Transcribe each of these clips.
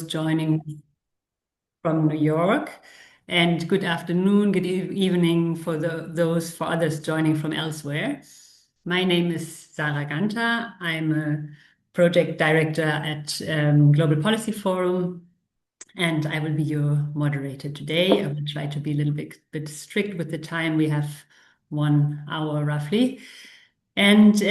joining from New York, and good afternoon, good evening for for others joining from elsewhere. My name is Sarah Ganter. I'm a project director at Global Policy Forum, and I will be your moderator today. I will try to be a little bit strict with the time. We have 1 hour roughly. And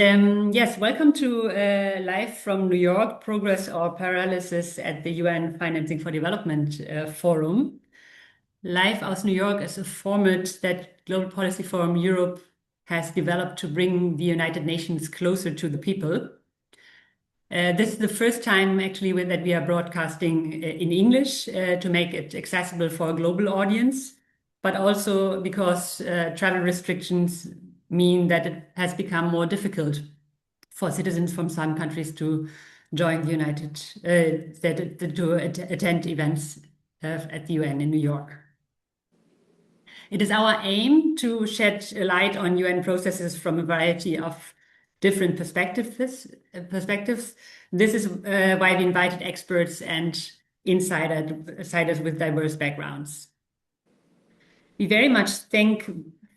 yes, welcome to live from New York, Progress or Paralysis at the UN Financing for Development Forum. Live aus New York is a format that Global Policy Forum Europe has developed to bring the United Nations closer to the people. This is the first time actually that we are broadcasting in English to make it accessible for a global audience, but also because travel restrictions mean that it has become more difficult for citizens from some countries to join the to attend events at the UN in New York. It is our aim to shed a light on UN processes from a variety of different perspectives. This is why we invited experts and insiders with diverse backgrounds. We very much thank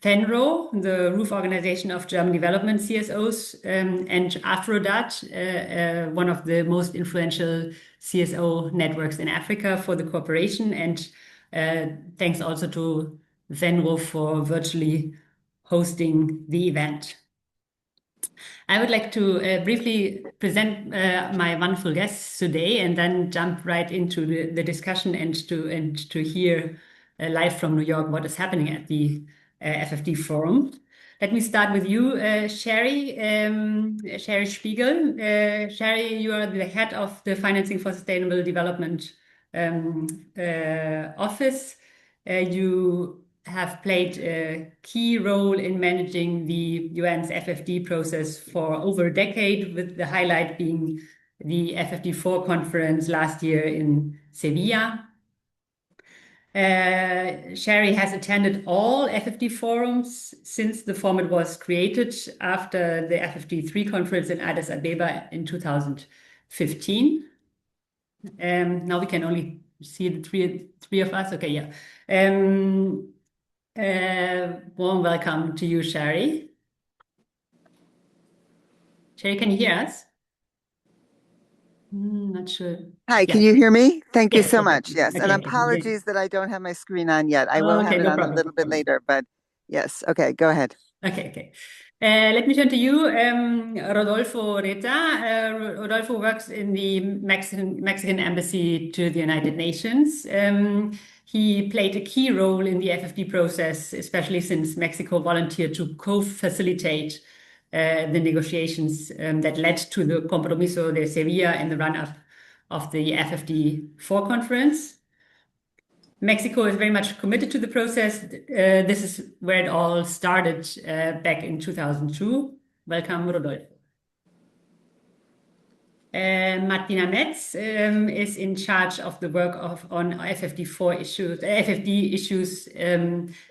FENRO, the Roof Organization of German Development CSOs, and AFRODAD, one of the most influential CSO networks in Africa, for the cooperation. And thanks also to FENRO for virtually hosting the event. I would like to briefly present my wonderful guests today and then jump right into the discussion and to hear live from New York what is happening at the FFD Forum. Let me start with you, Shari, Shari Spiegel. Shari, you are the head of the Financing for Sustainable Development office. You have played a key role in managing the UN's FFD process for over a decade, with the highlight being the FFD4 conference last year in Sevilla. Shari has attended all FFD forums since the format was created after the FFD3 conference in Addis Abeba in 2015. Now we can only see the three of us. Okay, yeah. Warm welcome to you, Shari. Shari, can you hear us? Not sure. Hi, can you hear me? Thank you so okay. much. Yes, Okay, and apologies that I don't have my screen on yet. I will have it on a little bit later, but yes. Okay, go ahead. Okay. Let me turn to you, Rodolfo Reta. Rodolfo works in the Mexican Embassy to the United Nations. He played a key role in the FFD process, especially since Mexico volunteered to co-facilitate the negotiations that led to the Compromiso de Sevilla in the run-up of the FFD4 conference. Mexico is very much committed to the process. This is where it all started back in 2002. Welcome, Rodolfo. Martina Metz is in charge of the work on FFD issues,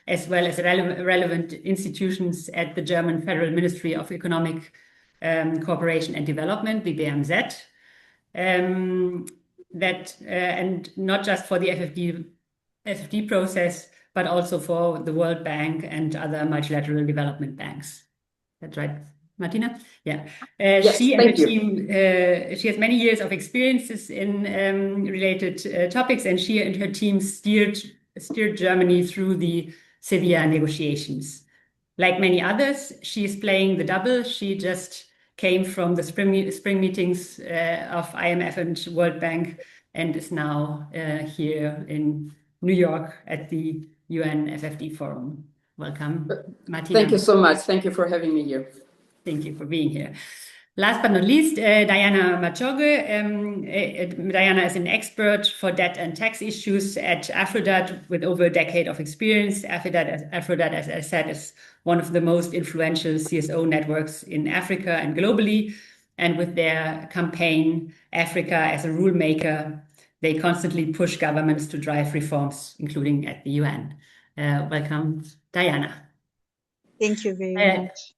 as well as relevant institutions at the German Federal Ministry of Economic Cooperation and Development, the BMZ. And not just for the FFD process, but also for the World Bank and other multilateral development banks. That's right, Martina? Yeah. Yes, she and her you. team, she has many years of experiences in related topics, and she and her team steered Germany through the Sevilla negotiations. Like many others, she is playing the double. She just came from the spring meetings of IMF and World Bank and is now here in New York at the UN FFD Forum. Welcome, Martina. Thank you so much. Thank you for having me here. Thank you for being here. Last but not least, Diana Mochoge. Diana is an expert for debt and tax issues at AFRODAD with over a decade of experience. AFRODAD, as I said, is one of the most influential CSO networks in Africa and globally. And with their campaign, Africa as a Rule Maker, they constantly push governments to drive reforms, including at the UN. Welcome, Diana. Thank you very much.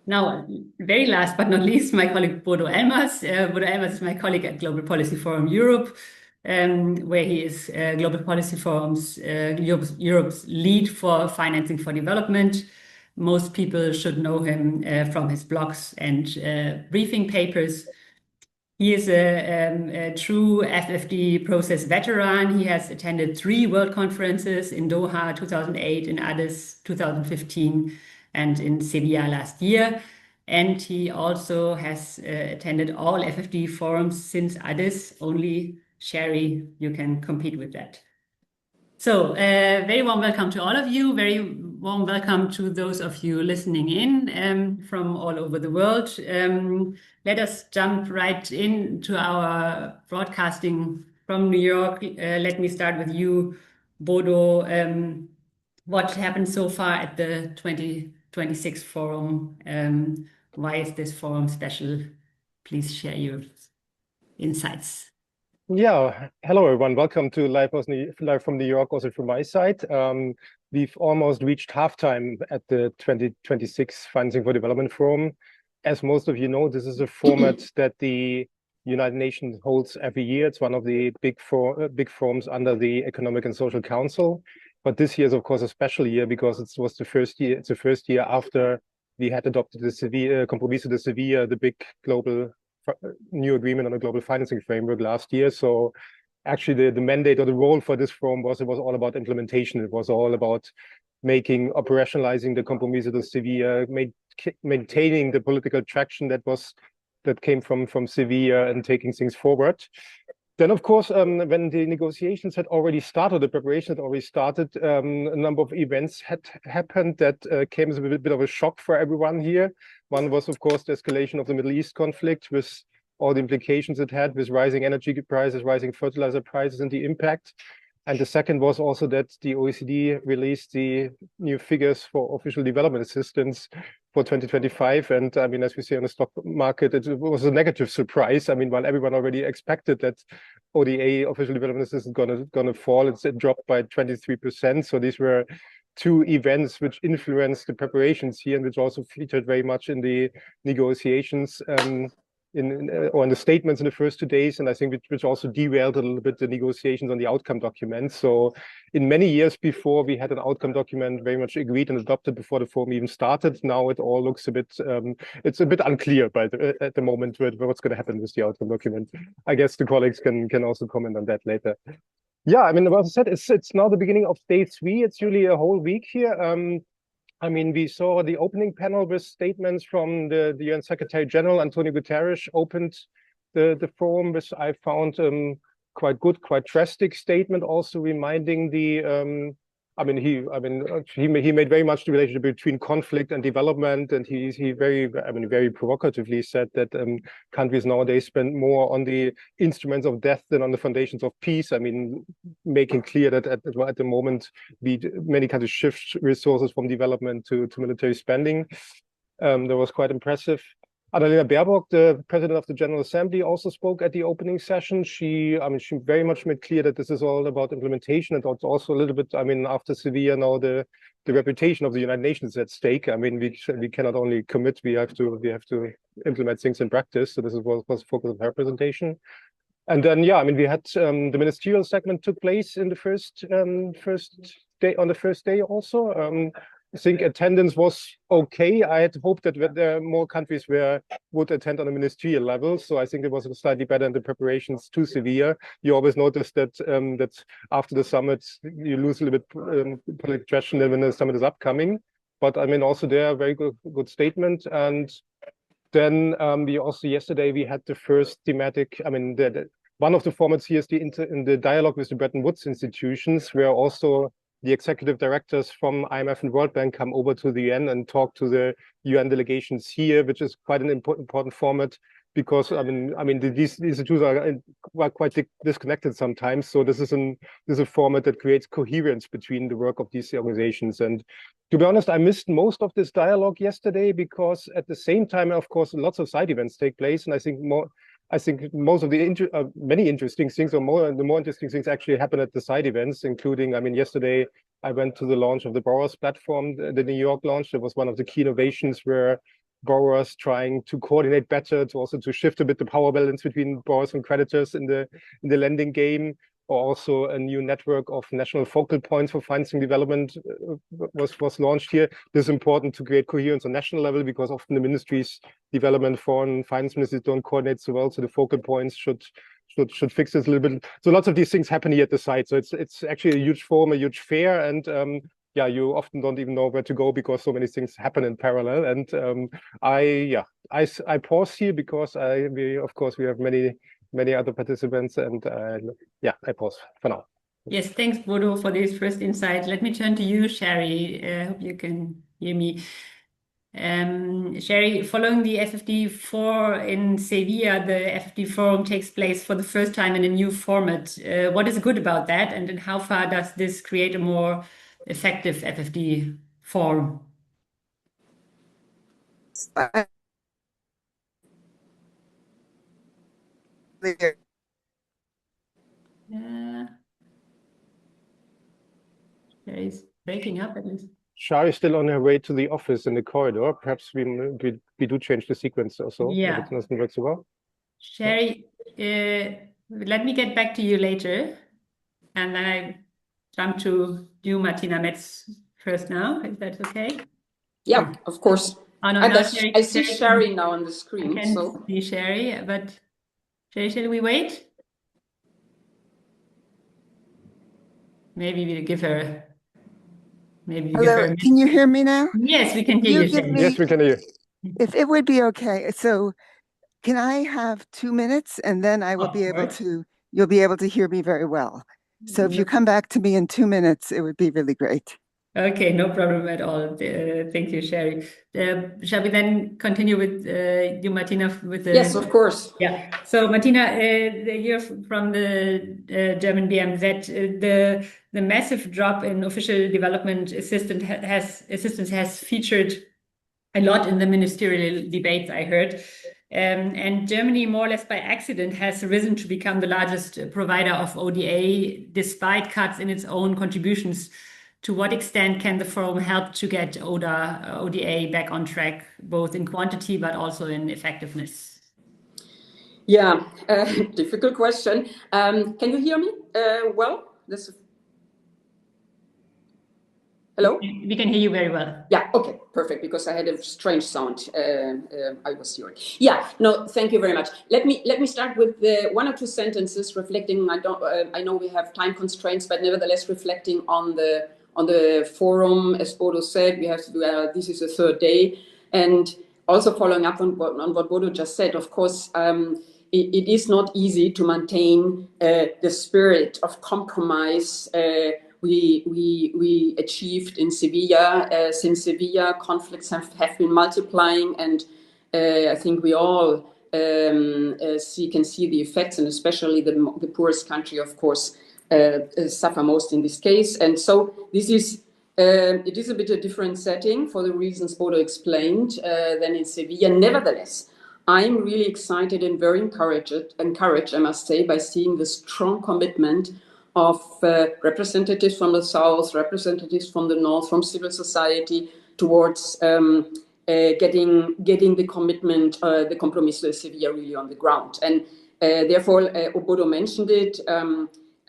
Now, very last but not least, my colleague Bodo Ellmers. Bodo Ellmers is my colleague at Global Policy Forum Europe. where he is Global Policy Forum's Europe's lead for financing for development. Most people should know him from his blogs and briefing papers. He is a true FFD process veteran. He has attended 3 world conferences in Doha 2008, in Addis 2015, and in Sevilla last year. And he also has attended all FFD forums since Addis. Only Shari, you can compete with that. So very warm welcome to all of you. Very warm welcome to those of you listening in from all over the world. Let us jump right into our broadcasting from New York. Let me start with you, Bodo. What happened so far at the 2026 forum? Why is this forum special? Please share your insights. Yeah, hello everyone. Welcome to live from New York, also from my side. We've almost reached halftime at the 2026 Financing for Development Forum. As most of you know, this is a format that the United Nations holds every year. It's one of the big forums under the Economic and Social Council. But this year is, of course, a special year because it was the first year. It's the first year after we had adopted the Sevilla, Compromiso de Sevilla, the big global new agreement on a global financing framework last year. So actually the mandate or the role for this forum was all about implementation. It was all about operationalizing the Compromiso de Sevilla, maintaining the political traction that came from Sevilla and taking things forward. Then, of course, when the negotiations had already started, the preparation had already started, a number of events had happened that came as a bit of a shock for everyone here. One was, of course, the escalation of the Middle East conflict with all the implications it had with rising energy prices, rising fertilizer prices, and the impact. And the second was also that the OECD released the new figures for official development assistance for 2025. And I mean, as we see on the stock market, it was a negative surprise. I mean, while everyone already expected that ODA, official development assistance, is gonna fall, it dropped by 23%. So these were 2 events which influenced the preparations here and which also featured very much in the negotiations or in the statements in the first 2 days, and I think which also derailed a little bit the negotiations on the outcome document. So in many years before, we had an outcome document very much agreed and adopted before the forum even started. Now it all looks a bit, it's a bit unclear at the moment what's going to happen with the outcome document. I guess the colleagues can also comment on that later. Yeah, I mean, as I said, it's now the beginning of day 3. It's usually a whole week here. I mean, we saw the opening panel with statements from the UN Secretary General, Antonio Guterres, opened the forum, which I found quite good, quite drastic statement, also reminding the he made very much the relationship between conflict and development, and he very provocatively said that countries nowadays spend more on the instruments of death than on the foundations of peace. I mean, making clear that at the moment many countries shift resources from development to military spending. That was quite impressive. Annalena Baerbock, the president of the General Assembly, also spoke at the opening session. She very much made clear that this is all about implementation, and it's also a little bit, I mean, after Sevilla now the reputation of the United Nations is at stake. I mean, we cannot only commit, we have to implement things in practice. So this was the focus of her presentation. And then, yeah, I mean, we had the ministerial segment took place in the first day also. I think attendance was okay. I had hoped that there more countries would attend on a ministerial level. So I think it was slightly better in the preparations to Sevilla. You always notice that that after the summit, you lose a little bit political traction when the summit is upcoming. But I mean, also there, very good statement. And then we also yesterday we had the first thematic. I mean, one of the formats here is in the dialogue with the Bretton Woods institutions, where also the executive directors from IMF and World Bank come over to the UN and talk to the UN delegations here, which is quite an important format because I mean these institutions are quite disconnected sometimes. So this is a format that creates coherence between the work of these organizations. And to be honest, I missed most of this dialogue yesterday because at the same time, of course, lots of side events take place, and I think most of the many interesting things, or the more interesting things, actually happen at the side events, including, I mean, yesterday I went to the launch of the Borrowers platform, the New York launch. It was one of the key innovations where borrowers, trying to coordinate better, to shift a bit the power balance between borrowers and creditors in the lending game. Also, a new network of national focal points for financing development was launched here. This is important to create coherence on national level, because often the ministries, development, foreign finance ministries don't coordinate so well. So the focal points should fix this a little bit. So lots of these things happen here at the site. So it's actually a huge forum, a huge fair, and yeah, you often don't even know where to go because so many things happen in parallel. And I pause here because of course we have many other participants, and yeah, I pause for now. Yes, thanks, Bodo, for this first insight. Let me turn to you, Shari. I hope you can hear me. Shari, following the FFD4 in Sevilla, the FFD forum takes place for the first time in a new format. What is good about that, and how far does this create a more effective FFD forum? Shari's breaking up at least. Shari is still on her way to the office in the corridor. Perhaps we do change the sequence also. Yeah. If it doesn't work so well. Shari, let me get back to you later, and then I jump to you, Martina Metz, first now, if that's okay. Yeah, of course. Oh, no, I see Shari now on the screen. I can see Shari, but Shari, shall we wait? Maybe we'll give her. Hello, can you hear me now? Yes, we can hear you. Yes, we can hear you. If it would be okay, so can I have 2 minutes, and then I will be able to, you'll be able to hear me very well. So if you come back to me in 2 minutes, it would be really great. Okay, no problem at all. Thank you, Shari. Shall we then continue with you, Martina? Yes, of course. Yeah. So, Martina, you're from the German BMZ. The massive drop in official development assistance has featured a lot in the ministerial debates, I heard. And Germany, more or less by accident, has risen to become the largest provider of ODA, despite cuts in its own contributions. To what extent can the forum help to get ODA back on track, both in quantity but also in effectiveness? Yeah, difficult question. Can you hear me well? Hello? We can hear you very well. Yeah, okay, perfect, because I had a strange sound I was hearing. Yeah, no, thank you very much. Let me start with one or two sentences reflecting. I know we have time constraints, but nevertheless reflecting on the forum. As Bodo said, we have this is the third day, and also following up on what Bodo just said. Of course, it is not easy to maintain the spirit of compromise we achieved in Sevilla. Since Sevilla, conflicts have been multiplying, and I think we all can see the effects, and especially the poorest country, of course, suffer most in this case. And so this is it is a bit a different setting for the reasons Bodo explained than in Sevilla. Nevertheless, I'm really excited and very encouraged, I must say, by seeing the strong commitment of representatives from the south, representatives from the north, from civil society towards getting the commitment, the compromise de Sevilla really on the ground. And therefore, Bodo mentioned it.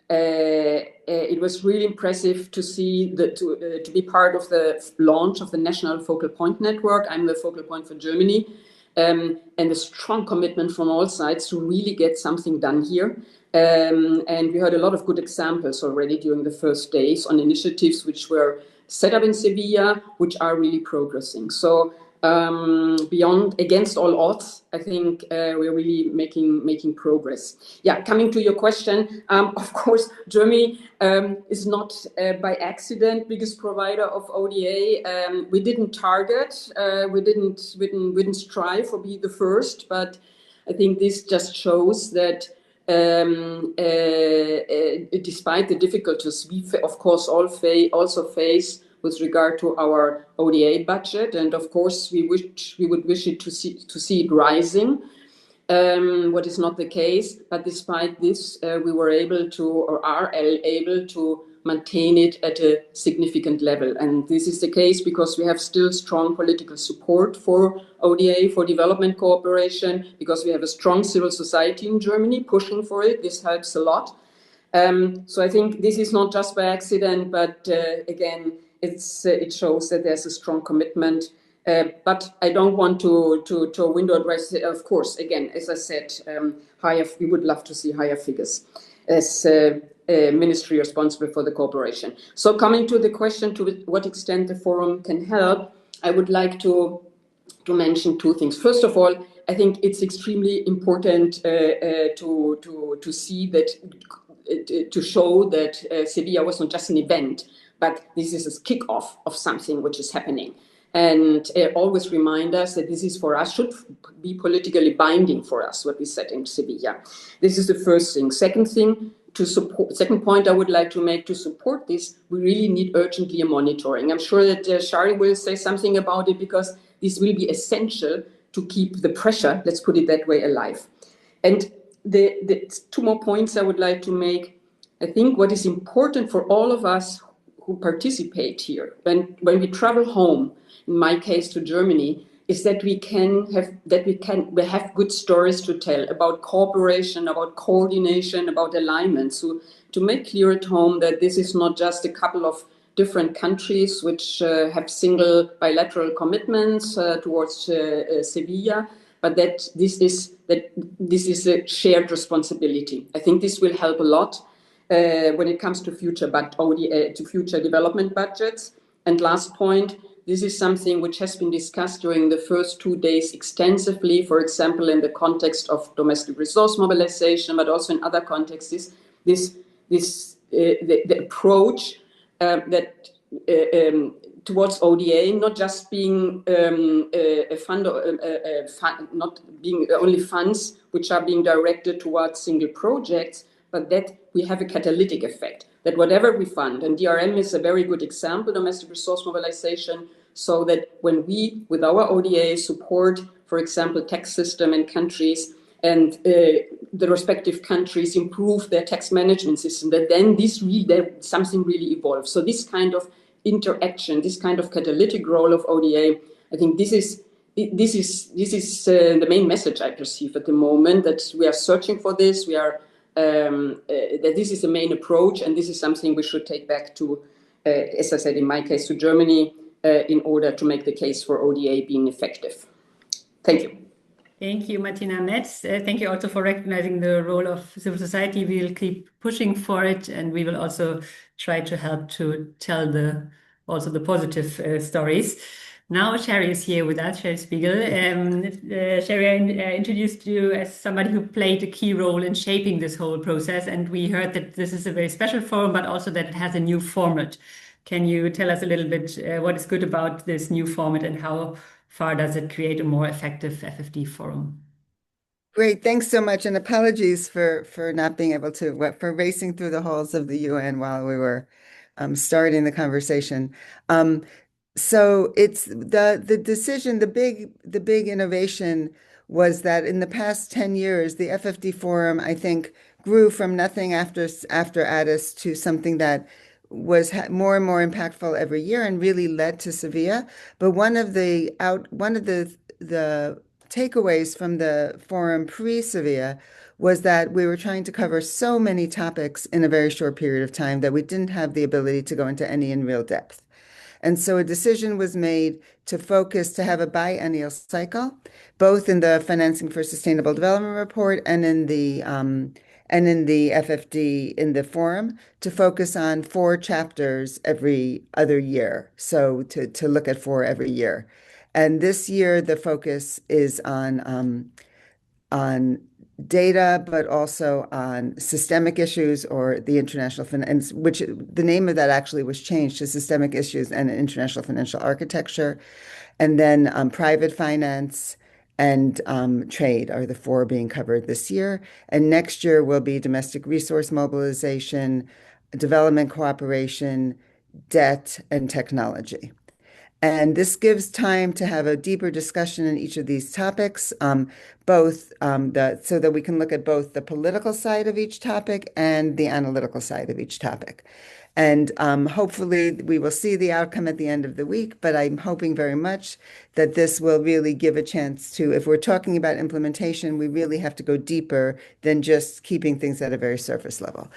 It was really impressive to see to be part of the launch of the National Focal Point Network. I'm the focal point for Germany, and a strong commitment from all sides to really get something done here. And we heard a lot of good examples already during the first days on initiatives which were set up in Sevilla, which are really progressing. So against all odds, I think we're really making progress. Yeah, coming to your question, of course, Germany is not by accident biggest provider of ODA. We didn't target, we didn't strive for be the first, but I think this just shows that despite the difficulties we of course also face with regard to our ODA budget, and of course we would wish it to see it rising, what is not the case. But despite this, we were able to, or are able to maintain it at a significant level. And this is the case because we have still strong political support for ODA, for development cooperation, because we have a strong civil society in Germany pushing for it. This helps a lot. So I think this is not just by accident, but again, it shows that there's a strong commitment. But I don't want to window address. Of course, again, as I said, we would love to see higher figures as ministry responsible for the cooperation. So coming to the question to what extent the forum can help, I would like to mention two things. First of all, I think it's extremely important to see that, to show that Sevilla was not just an event, but this is a kickoff of something which is happening. And always remind us that this is for us, should be politically binding for us, what we said in Sevilla. This is the first thing. Second point I would like to make to support this, we really need urgently a monitoring. I'm sure that Shari will say something about it, because this will be essential to keep the pressure, let's put it that way, alive. And the two more points I would like to make. I think what is important for all of us who participate here, when we travel home, in my case to Germany, is that we have good stories to tell about cooperation, about coordination, about alignment. So to make clear at home that this is not just a couple of different countries which have single bilateral commitments towards Sevilla, but that this is a shared responsibility. I think this will help a lot when it comes to future development budgets. And last point, this is something which has been discussed during the first 2 days extensively, for example, in the context of domestic resource mobilization, but also in other contexts, the approach that towards ODA, not just being a fund, not being only funds which are being directed towards single projects, but that we have a catalytic effect, that whatever we fund, and DRM is a very good example, domestic resource mobilization, so that when we, with our ODA, support, for example, tax system in countries, and the respective countries improve their tax management system, that then something really evolves. So this kind of interaction, this kind of catalytic role of ODA, I think this is the main message I perceive at the moment, that we are searching for this. We are that this is the main approach, and this is something we should take back to, as I said, in my case, to Germany, in order to make the case for ODA being effective. Thank you. Thank you, Martina. Metz. Thank you also for recognizing the role of civil society. We will keep pushing for it, and we will also try to help to tell the positive stories. Now Shari is here with us, Shari Spiegel. Shari, I introduced you as somebody who played a key role in shaping this whole process, and we heard that this is a very special forum, but also that it has a new format. Can you tell us a little bit what is good about this new format, and how far does it create a more effective FFD forum? Great, thanks so much, and apologies for not being able to, for racing through the halls of the UN while we were starting the conversation. So it's the decision, the big innovation was that in the past 10 years, the FFD forum, I think, grew from nothing after ADIS to something that was more and more impactful every year and really led to Sevilla. But one of the takeaways from the forum pre-Sevilla was that we were trying to cover so many topics in a very short period of time that we didn't have the ability to go into any in real depth. And so a decision was made to have a biennial cycle, both in the Financing for Sustainable Development report and in the FFD, in the forum, to focus on 4 chapters every other year. So to look at 4 every year. And this year, the focus is on data, but also on systemic issues, or the international finance, which the name of that actually was changed to Systemic Issues and International Financial Architecture. And then private finance and trade are the 4 being covered this year. And next year will be domestic resource mobilization, development cooperation, debt, and technology. And this gives time to have a deeper discussion in each of these topics. both so that we can look at both the political side of each topic and the analytical side of each topic. And hopefully we will see the outcome at the end of the week, but I'm hoping very much that this will really give a chance to, if we're talking about implementation, we really have to go deeper than just keeping things at a very surface level.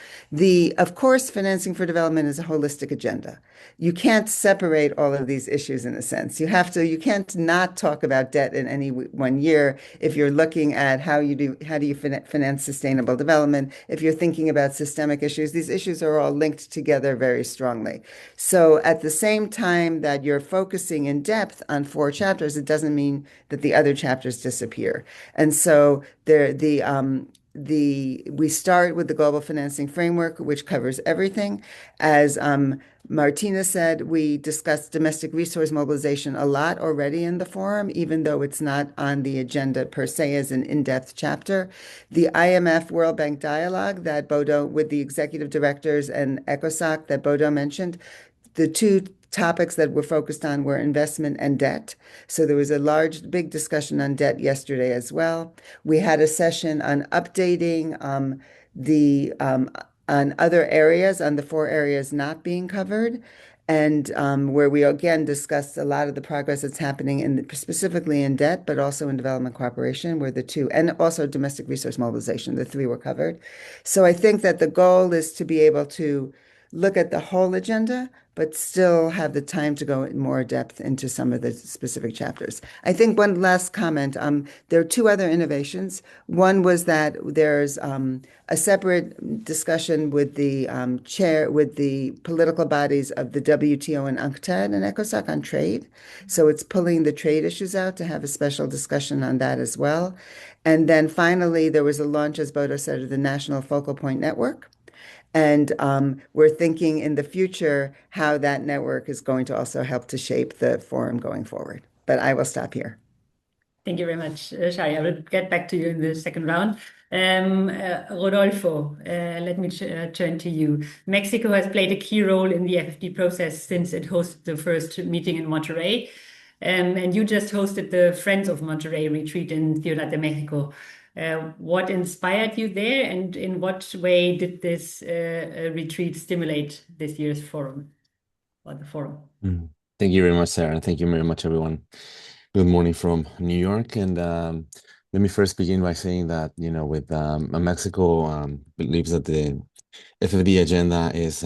Of course, financing for development is a holistic agenda. You can't separate all of these issues in a sense. You can't not talk about debt in any one year if you're looking at how do you finance sustainable development, if you're thinking about systemic issues. These issues are all linked together very strongly. So at the same time that you're focusing in depth on 4 chapters, it doesn't mean that the other chapters disappear. And so we start with the global financing framework, which covers everything. As Martina said, we discussed domestic resource mobilization a lot already in the forum, even though it's not on the agenda per se as an in-depth chapter. The IMF World Bank dialogue that Bodo, with the executive directors and ECOSOC that Bodo mentioned, the 2 topics that were focused on were investment and debt. So there was a big discussion on debt yesterday as well. We had a session on updating on other areas, on the 4 areas not being covered, and where we again discussed a lot of the progress that's happening specifically in debt, but also in development cooperation, where the 2, and also domestic resource mobilization, the 3 were covered. So I think that the goal is to be able to look at the whole agenda, but still have the time to go in more depth into some of the specific chapters. I think one last comment, there are 2 other innovations. One was that there's a separate discussion with the with the political bodies of the WTO and UNCTAD and ECOSOC on trade. So it's pulling the trade issues out to have a special discussion on that as well. And then finally, there was a launch, as Bodo said, of the National Focal Point Network. And we're thinking in the future how that network is going to also help to shape the forum going forward. But I will stop here. Thank you very much, Shari. I will get back to you in the second round. Rodolfo, let me turn to you. Mexico has played a key role in the FFD process since it hosted the first meeting in Monterrey. And you just hosted the Friends of Monterrey retreat in Ciudad de Mexico. What inspired you there, and in what way did this retreat stimulate this year's forum, or the forum? Thank you very much, Sarah, and thank you very much, everyone. Good morning from New York, and let me first begin by saying that, with Mexico believes that the FFD agenda is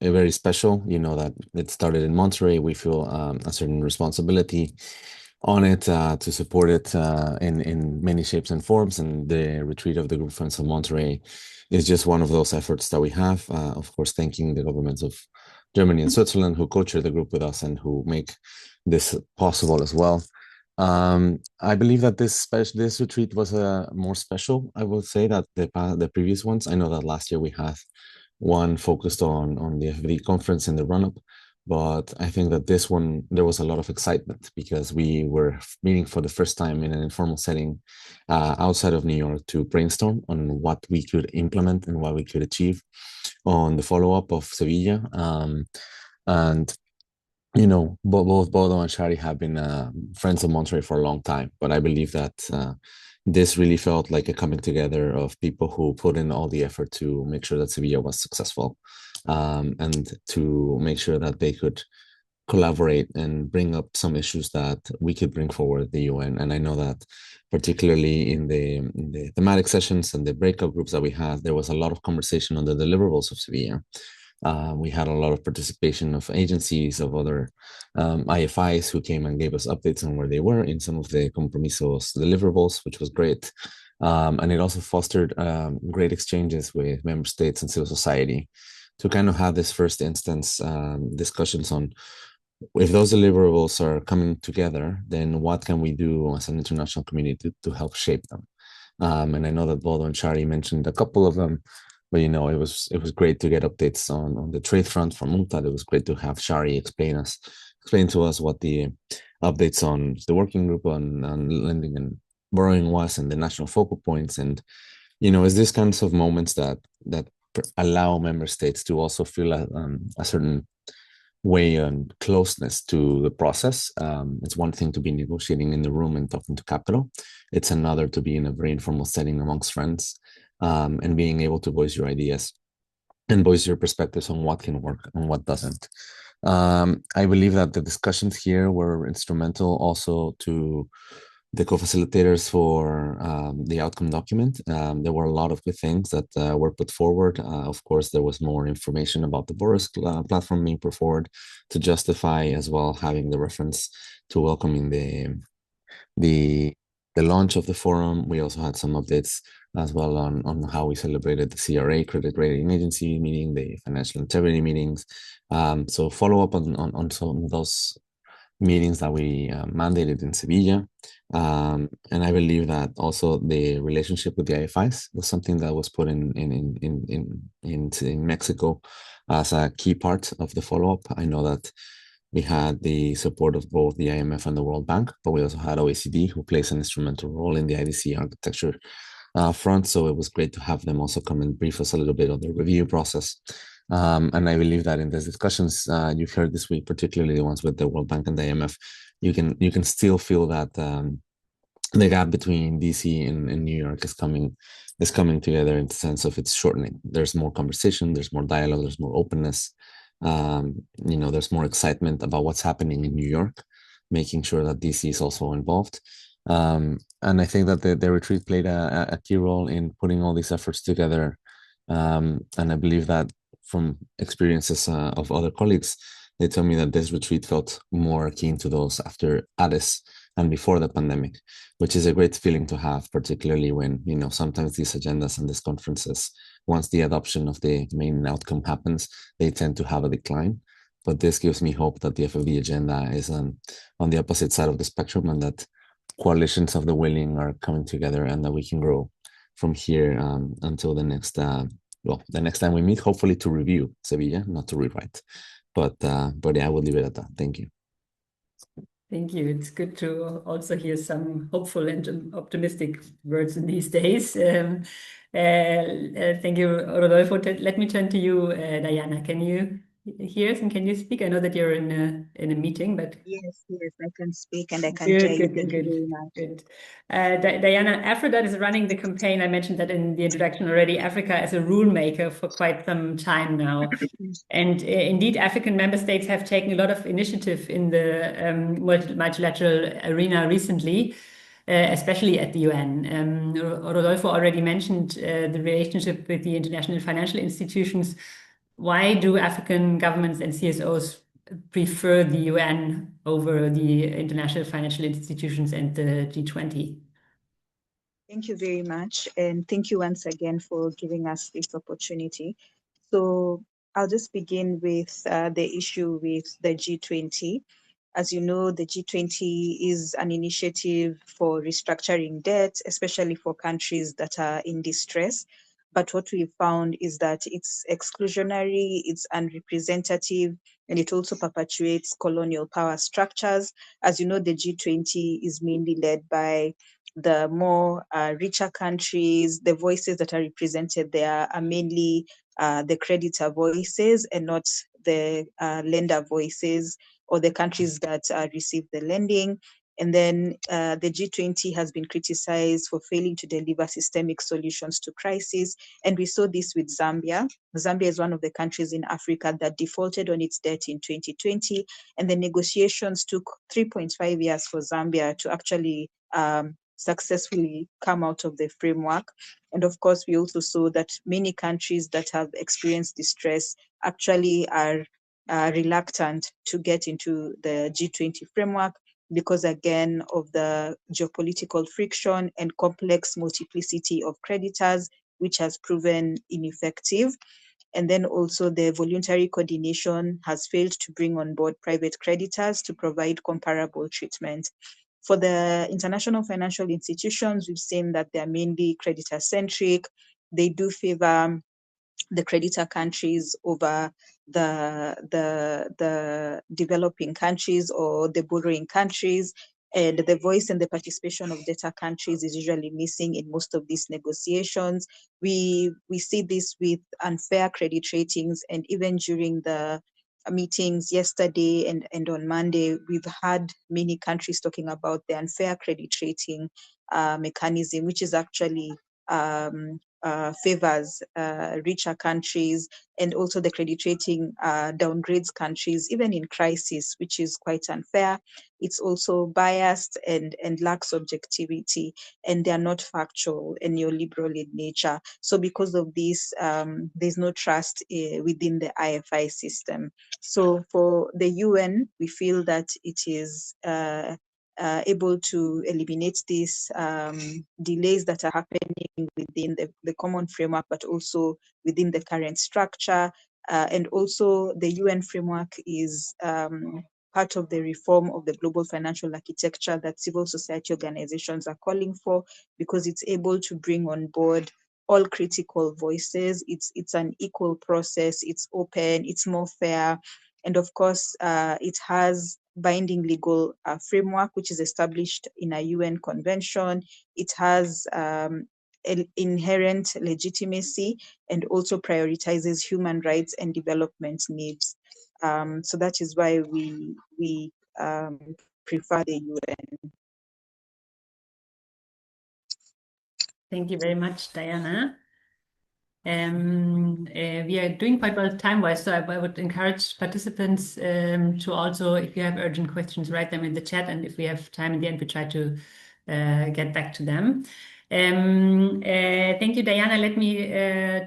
very special, that it started in Monterrey. We feel a certain responsibility on it to support it in many shapes and forms, and the retreat of the Group Friends of Monterrey is just one of those efforts that we have. Of course, thanking the governments of Germany and Switzerland who co-chair the group with us and who make this possible as well. I believe that this retreat was more special, I would say, that the previous ones. I know that last year we had one focused on the FFD conference in the run-up, but I think that this one, there was a lot of excitement because we were meeting for the first time in an informal setting outside of New York to brainstorm on what we could implement and what we could achieve on the follow-up of Sevilla. And both Bodo and Shari have been friends of Monterrey for a long time, but I believe that this really felt like a coming together of people who put in all the effort to make sure that Sevilla was successful, and to make sure that they could collaborate and bring up some issues that we could bring forward at the UN. And I know that particularly in the thematic sessions and the breakout groups that we had, there was a lot of conversation on the deliverables of Sevilla. We had a lot of participation of agencies, of other IFIs who came and gave us updates on where they were in some of the compromisos deliverables, which was great. And it also fostered great exchanges with member states and civil society to kind of have this first instance discussions on, if those deliverables are coming together, then what can we do as an international community to help shape them? And I know that Bodo and Shari mentioned a couple of them, but it was great to get updates on the trade front from UNCTAD. It was great to have Shari explain to us what the updates on the working group on lending and borrowing was, and the national focal points. And it's these kinds of moments that allow member states to also feel a certain way and closeness to the process. It's one thing to be negotiating in the room and talking to capital. It's another to be in a very informal setting amongst friends, and being able to voice your ideas and voice your perspectives on what can work and what doesn't. I believe that the discussions here were instrumental also to the co-facilitators for the outcome document. There were a lot of good things that were put forward. Of course, there was more information about the Boris platform being put forward to justify as well having the reference to welcoming the launch of the forum. We also had some updates as well on how we celebrated the CRA, credit rating agency meeting, the financial integrity meetings. So follow up on some of those meetings that we mandated in Sevilla. And I believe that also the relationship with the IFIs was something that was put in Mexico as a key part of the follow-up. I know that we had the support of both the IMF and the World Bank, but we also had OECD, who plays an instrumental role in the IDC architecture front. So it was great to have them also come and brief us a little bit on the review process. And I believe that in these discussions you've heard this week, particularly the ones with the World Bank and the IMF, you can still feel that the gap between DC and New York is coming together in the sense of it's shortening. There's more conversation, there's more dialogue, there's more openness. There's more excitement about what's happening in New York, making sure that DC is also involved. And I think that the retreat played a key role in putting all these efforts together. And I believe that from experiences of other colleagues, they tell me that this retreat felt more akin to those after Addis and before the pandemic, which is a great feeling to have, particularly when, sometimes these agendas and these conferences, once the adoption of the main outcome happens, they tend to have a decline. But this gives me hope that the FFD agenda is on the opposite side of the spectrum, and that coalitions of the willing are coming together, and that we can grow from here until the next time we meet, hopefully to review Sevilla, not to rewrite. But yeah, I will leave it at that. Thank you. Thank you. It's good to also hear some hopeful and optimistic words in these days. Thank you, Rodolfo. Let me turn to you, Diana. Can you hear us and can you speak? I know that you're in a meeting, but Yes, I can speak and I can good, hear you. good, Thank good, you very much. good. Diana, AFRODAD is running the campaign. I mentioned that in the introduction already. Africa as a rule maker for quite some time now. And indeed, African member states have taken a lot of initiative in the multilateral arena recently, especially at the UN. Rodolfo already mentioned the relationship with the international financial institutions. Why do African governments and CSOs prefer the UN over the international financial institutions and the G20? Thank you very much. And thank you once again for giving us this opportunity. So I'll just begin with the issue with the G20. As you know, the G20 is an initiative for restructuring debt, especially for countries that are in distress. But what we found is that it's exclusionary, it's unrepresentative, and it also perpetuates colonial power structures. As you know, the G20 is mainly led by the more richer countries. The voices that are represented there are mainly the creditor voices and not the lender voices or the countries that receive the lending. And then the G20 has been criticized for failing to deliver systemic solutions to crisis. And we saw this with Zambia. Zambia is one of the countries in Africa that defaulted on its debt in 2020. And the negotiations took 3.5 years for Zambia to actually successfully come out of the framework. And of course, we also saw that many countries that have experienced distress actually are reluctant to get into the G20 framework because, again, of the geopolitical friction and complex multiplicity of creditors, which has proven ineffective. And then also the voluntary coordination has failed to bring on board private creditors to provide comparable treatment. For the international financial institutions, we've seen that they're mainly creditor-centric. They do favor the creditor countries over the developing countries or the borrowing countries. And the voice and the participation of debtor countries is usually missing in most of these negotiations. We see this with unfair credit ratings, and even during the meetings yesterday and on Monday, we've had many countries talking about the unfair credit rating mechanism, which is actually favors richer countries, and also the credit rating downgrades countries, even in crisis, which is quite unfair. It's also biased and lacks objectivity, and they are not factual and neoliberal in nature. So because of this, there's no trust within the IFI system. So for the UN, we feel that it is able to eliminate these delays that are happening within the common framework, but also within the current structure. And also the UN framework is part of the reform of the global financial architecture that civil society organizations are calling for, because it's able to bring on board all critical voices. It's an equal process, it's open, it's more fair. And of course, it has binding legal framework, which is established in a UN convention. It has inherent legitimacy, and also prioritizes human rights and development needs. So that is why we prefer the UN. Thank you very much, Diana. We are doing quite well time-wise, so I would encourage participants to also, if you have urgent questions, write them in the chat, and if we have time in the end, we try to get back to them. Thank you, Diana. Let me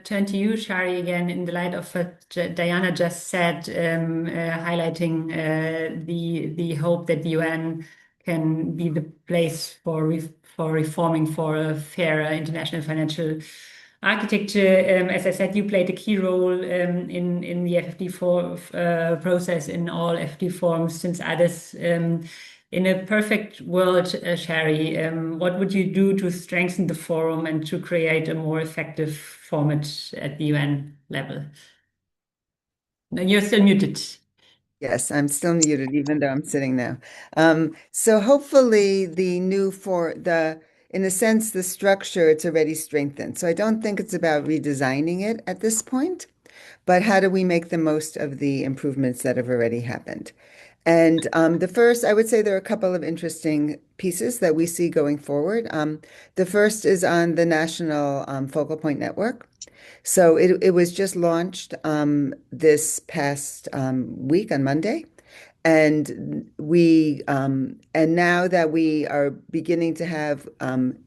turn to you, Shari, again, in the light of what Diana just said, highlighting the hope that the UN can be the place for reforming for a fairer international financial architecture. As I said, you played a key role in the FFD4 process in all FFD forums since others. In a perfect world, Shari, what would you do to strengthen the forum and to create a more effective format at the UN level? You're still muted. Yes, I'm still muted, even though I'm sitting now. So hopefully in a sense, the structure, it's already strengthened. So I don't think it's about redesigning it at this point, but how do we make the most of the improvements that have already happened? And the first, I would say there are a couple of interesting pieces that we see going forward. The first is on the National Focal Point Network. So it was just launched this past week on Monday. And now that we are beginning to have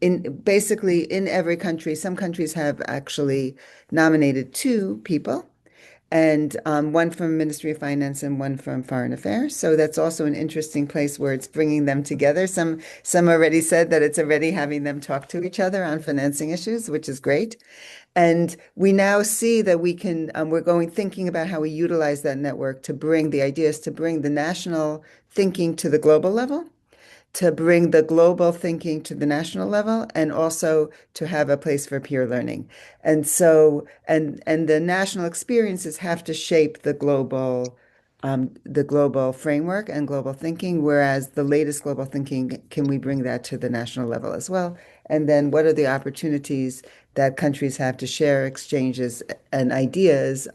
in every country, some countries have actually nominated two people, and one from Ministry of Finance and one from Foreign Affairs. So that's also an interesting place where it's bringing them together. Some already said that it's already having them talk to each other on financing issues, which is great. And we now see that we're thinking about how we utilize that network to bring the ideas, to bring the national thinking to the global level, to bring the global thinking to the national level, and also to have a place for peer learning. And so, and the national experiences have to shape the global framework and global thinking, whereas the latest global thinking, can we bring that to the national level as well? And then what are the opportunities that countries have to share exchanges and ideas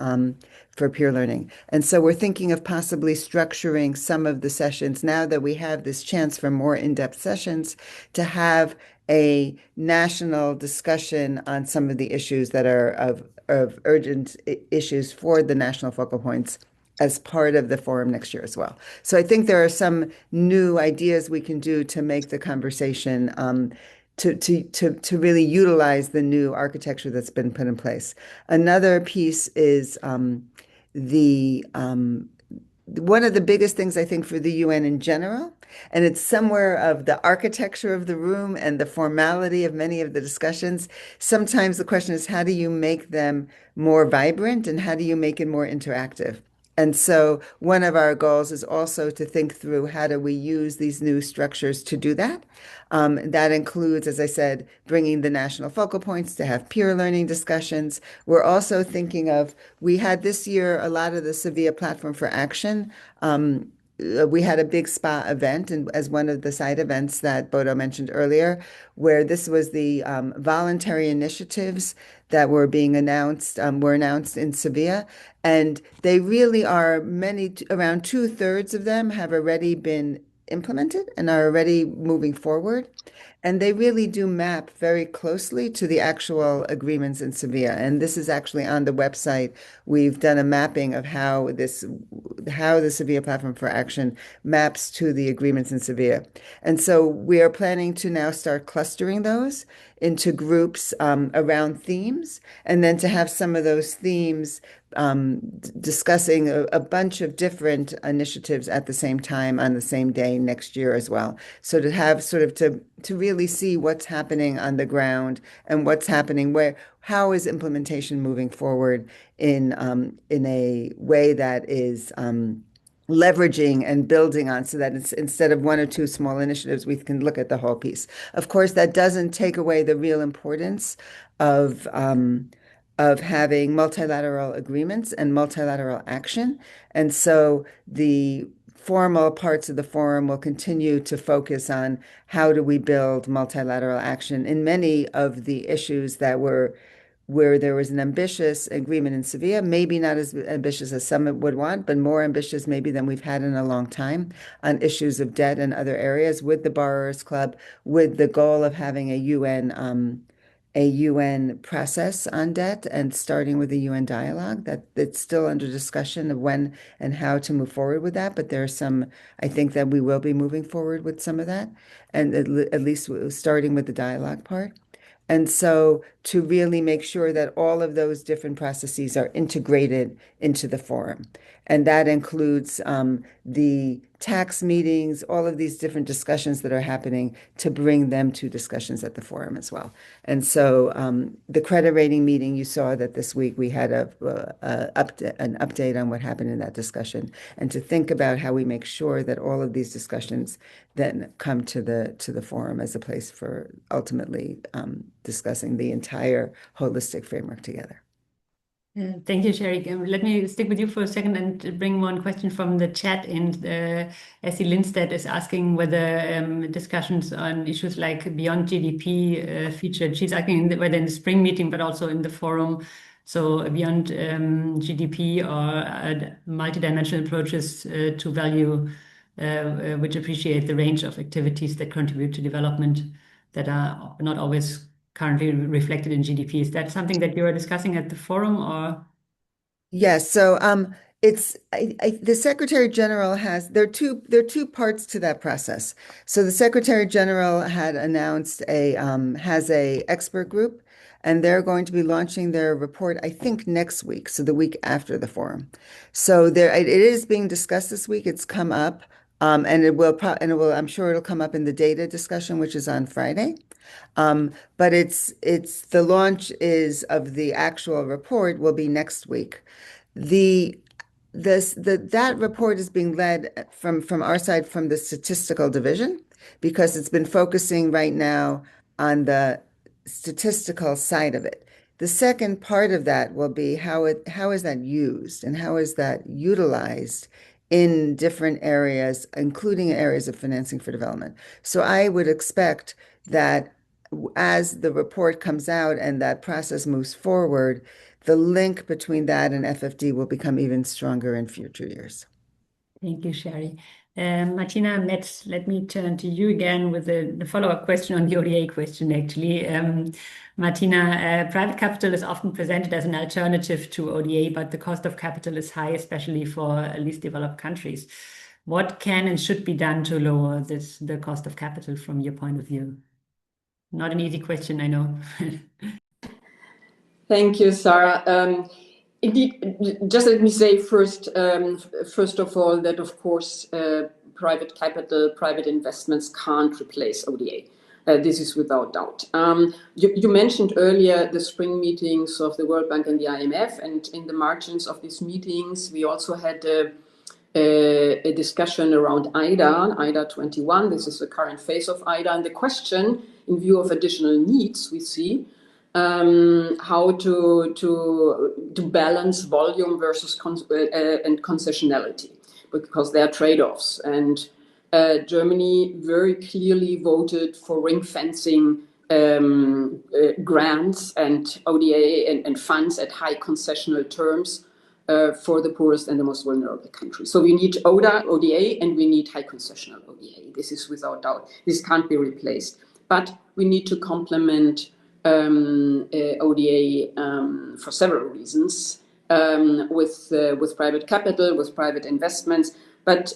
for peer learning? And so we're thinking of possibly structuring some of the sessions, now that we have this chance for more in-depth sessions, to have a national discussion on some of the issues that are of urgent issues for the national focal points as part of the forum next year as well. So I think there are some new ideas we can do to make the conversation to really utilize the new architecture that's been put in place. Another piece is one of the biggest things, I think, for the UN in general, and it's somewhere of the architecture of the room and the formality of many of the discussions. Sometimes the question is, how do you make them more vibrant, and how do you make it more interactive? And so one of our goals is also to think through, how do we use these new structures to do that? That includes, as I said, bringing the national focal points to have peer learning discussions. We're also thinking of, we had this year a lot of the Sevilla Platform for Action. We had a big spa event, and as one of the side events that Bodo mentioned earlier, where this was the voluntary initiatives that were being announced were announced in Sevilla. And they really are around 2/3 of them have already been implemented and are already moving forward. And they really do map very closely to the actual agreements in Sevilla. And this is actually on the website. We've done a mapping of how the Sevilla Platform for Action maps to the agreements in Sevilla. And so we are planning to now start clustering those into groups around themes, and then to have some of those themes discussing a bunch of different initiatives at the same time on the same day next year as well. So to have sort of to really see what's happening on the ground and what's happening how is implementation moving forward in a way that is leveraging and building on, so that it's instead of one or two small initiatives, we can look at the whole piece. Of course, that doesn't take away the real importance of having multilateral agreements and multilateral action. And so the formal parts of the forum will continue to focus on how do we build multilateral action in many of the issues that were where there was an ambitious agreement in Sevilla, maybe not as ambitious as some would want, but more ambitious maybe than we've had in a long time on issues of debt and other areas with the Borrowers Club, with the goal of having a UN process on debt and starting with a UN dialogue. That's still under discussion of when and how to move forward with that. But there are some, I think that we will be moving forward with some of that, and at least starting with the dialogue part. And so to really make sure that all of those different processes are integrated into the forum. And that includes the tax meetings, all of these different discussions that are happening, to bring them to discussions at the forum as well. And so the credit rating meeting, you saw that this week we had an update on what happened in that discussion, and to think about how we make sure that all of these discussions then come to the forum as a place for ultimately discussing the entire holistic framework together. Thank you, Shari. Let me stick with you for a second and bring one question from the chat. And Essie Lindstedt is asking whether discussions on issues like beyond GDP featured. She's asking whether in the spring meeting, but also in the forum. So beyond GDP or multidimensional approaches to value, which appreciate the range of activities that contribute to development that are not always currently reflected in GDP. Is that something that you are discussing at the forum, or? Yes. So the Secretary General there are two parts to that process. So the Secretary General had announced has a expert group, and they're going to be launching their report, I think, next week, so the week after the forum. So it is being discussed this week. It's come up, and I'm sure it'll come up in the data discussion, which is on Friday. But the launch of the actual report will be next week. That report is being led from our side, from the statistical division, because it's been focusing right now on the statistical side of it. The second part of that will be how is that used and how is that utilized in different areas, including areas of financing for development. So I would expect that as the report comes out and that process moves forward, the link between that and FFD will become even stronger in future years. Thank you, Shari. Martina, Metz, let me turn to you again with the follow-up question on the ODA question, actually. Martina, private capital is often presented as an alternative to ODA, but the cost of capital is high, especially for least developed countries. What can and should be done to lower the cost of capital from your point of view? Not an easy question, I know. Thank you, Sarah. Indeed, just let me say first of all, that of course, private capital, private investments can't replace ODA. This is without doubt. You mentioned earlier the spring meetings of the World Bank and the IMF, and in the margins of these meetings, we also had a discussion around IDA 21. This is the current phase of IDA, and the question, in view of additional needs we see, how to balance volume versus and concessionality, because there are trade-offs. And Germany very clearly voted for ring fencing grants and ODA and funds at high concessional terms for the poorest and the most vulnerable countries. So we need ODA, and we need high concessional ODA. This is without doubt. This can't be replaced. But we need to complement ODA for several reasons, with private capital, with private investments. But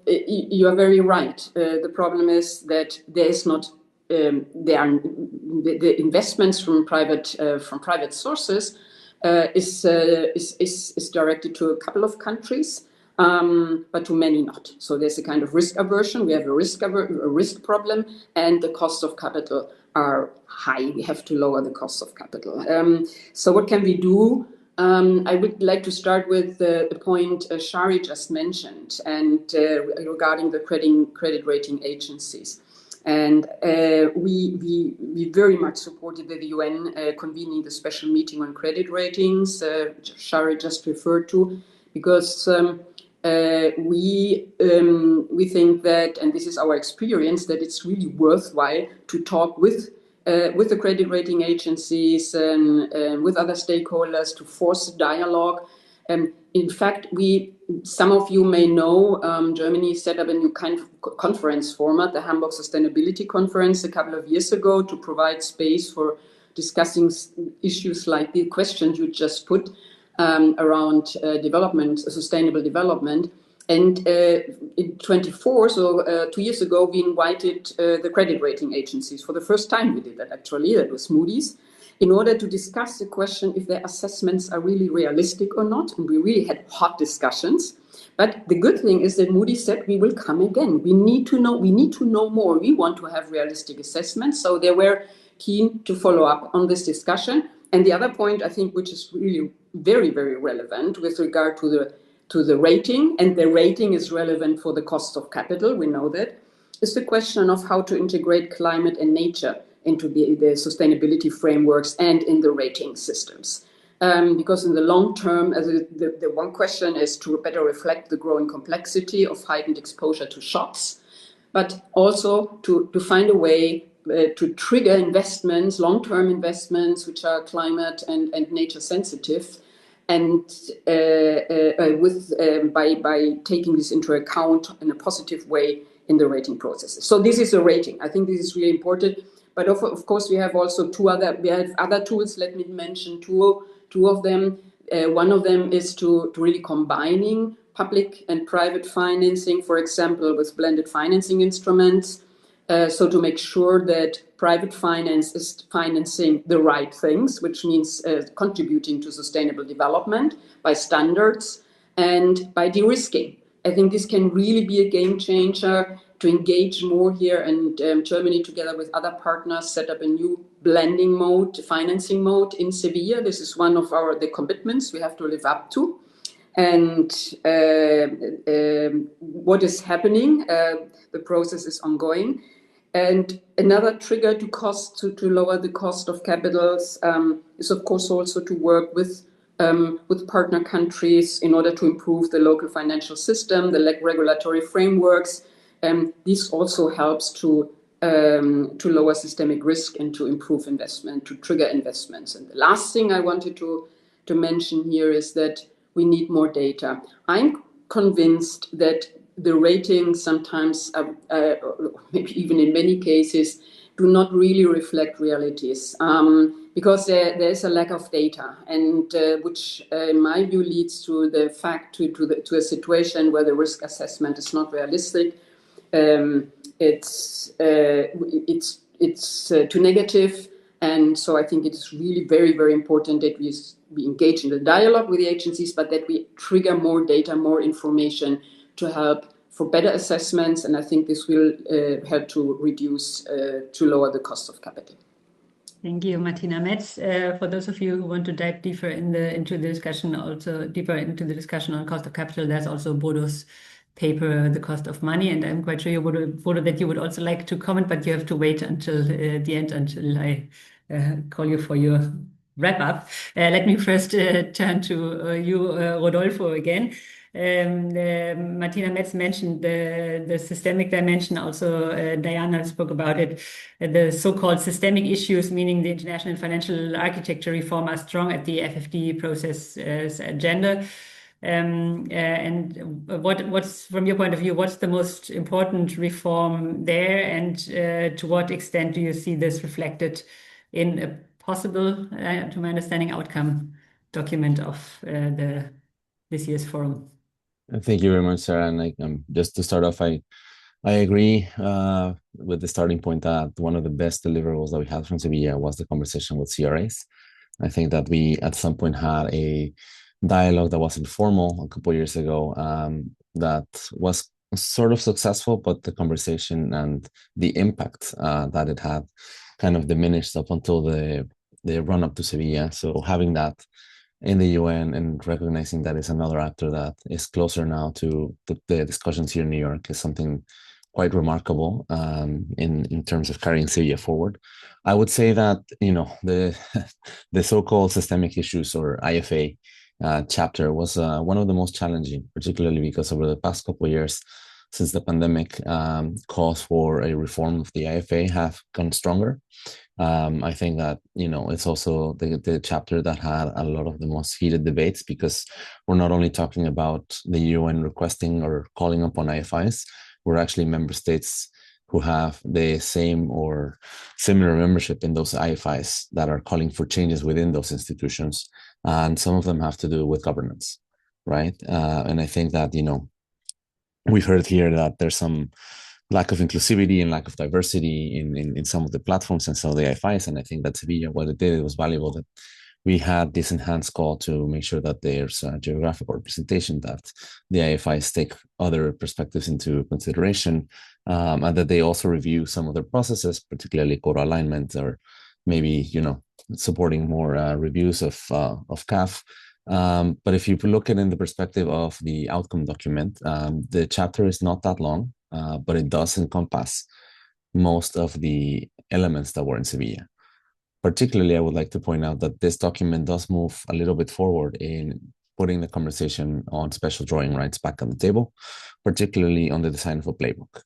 you are very right. The problem is that there is not the investments from private sources is directed to a couple of countries, but to many not. So there's a kind of risk aversion. We have a risk problem, and the costs of capital are high. We have to lower the cost of capital. So what can we do? I would like to start with the point Shari just mentioned, and regarding the credit rating agencies. And we very much supported the UN convening the special meeting on credit ratings Shari just referred to, because we think that, and this is our experience, that it's really worthwhile to talk with the credit rating agencies and with other stakeholders to force dialogue. In fact, some of you may know, Germany set up a new kind of conference format, the Hamburg Sustainability Conference, a couple of years ago, to provide space for discussing issues like the questions you just put around sustainable development. And in 24, so 2 years ago, we invited the credit rating agencies. For the first time we did that, actually. That was Moody's, in order to discuss the question if their assessments are really realistic or not. And we really had hot discussions. But the good thing is that Moody's said we will come again. We need to know more. We want to have realistic assessments. So they were keen to follow up on this discussion. And the other point, I think, which is really very, very relevant with regard to the rating, and the rating is relevant for the cost of capital, we know that, is the question of how to integrate climate and nature into the sustainability frameworks and in the rating systems. Because in the long term, the one question is to better reflect the growing complexity of heightened exposure to shocks, but also to find a way to trigger investments, long-term investments, which are climate and nature sensitive, and by taking this into account in a positive way in the rating processes. So this is a rating. I think this is really important. But of course, we have also other tools. Let me mention two of them. One of them is to really combining public and private financing, for example, with blended financing instruments. So to make sure that private finance is financing the right things, which means contributing to sustainable development by standards and by de-risking. I think this can really be a game changer to engage more here. And Germany, together with other partners, set up a new blending mode, financing mode in Sevilla. This is one of the commitments we have to live up to. And what is happening? The process is ongoing. And another trigger to lower the cost of capitals is, of course, also to work with partner countries in order to improve the local financial system, the regulatory frameworks. This also helps to lower systemic risk and to improve investment, to trigger investments. And the last thing I wanted to mention here is that we need more data. I'm convinced that the ratings sometimes, maybe even in many cases, do not really reflect realities because there is a lack of data, and which, in my view, leads to the fact to a situation where the risk assessment is not realistic. It's too negative, and so I think it is really very, very important that we engage in the dialogue with the agencies, but that we trigger more data, more information to help for better assessments, and I think this will help to lower the cost of capital. Thank you, Martina. Metz, for those of you who want to dive deeper into the discussion, also deeper into the discussion on cost of capital, there's also Bodo's paper, The Cost of Money, and I'm quite sure, Bodo, that you would also like to comment, but you have to wait until the end, until I call you for your wrap up. Let me first turn to you, Rodolfo, again. Martina Metz mentioned the systemic dimension. Also, Diana spoke about it. The so-called systemic issues, meaning the international financial architecture reform, are strong at the FFD process agenda. And what's from your point of view, what's the most important reform there, and to what extent do you see this reflected in a possible, to my understanding, outcome document of this year's forum? Thank you very much, Sarah. And just to start off, I agree with the starting point that one of the best deliverables that we had from Sevilla was the conversation with CRAs. I think that we at some point had a dialogue that was informal a couple of years ago that was sort of successful, but the conversation and the impact that it had kind of diminished up until the run up to Sevilla. So having that in the UN and recognizing that it's another actor that is closer now to the discussions here in New York is something quite remarkable in terms of carrying Sevilla forward. I would say that, you know, the so-called systemic issues, or IFA chapter, was one of the most challenging, particularly because over the past couple of years since the pandemic, calls for a reform of the IFA have gone stronger. I think that, you know, it's also the chapter that had a lot of the most heated debates, because we're not only talking about the UN requesting or calling upon IFIs, we're actually member states who have the same or similar membership in those IFIs that are calling for changes within those institutions. And some of them have to do with governance, right? And I think that, you know, we've heard here that there's some lack of inclusivity and lack of diversity in some of the platforms and some of the IFIs. And I think that Sevilla, what it did, it was valuable that we had this enhanced call to make sure that there's a geographical representation, that the IFIs take other perspectives into consideration, and that they also review some of their processes, particularly quota alignment, or maybe, you know, supporting more reviews of CAF. But if you look at it in the perspective of the outcome document, the chapter is not that long, but it does encompass most of the elements that were in Sevilla. Particularly, I would like to point out that this document does move a little bit forward in putting the conversation on special drawing rights back on the table, particularly on the design of a playbook.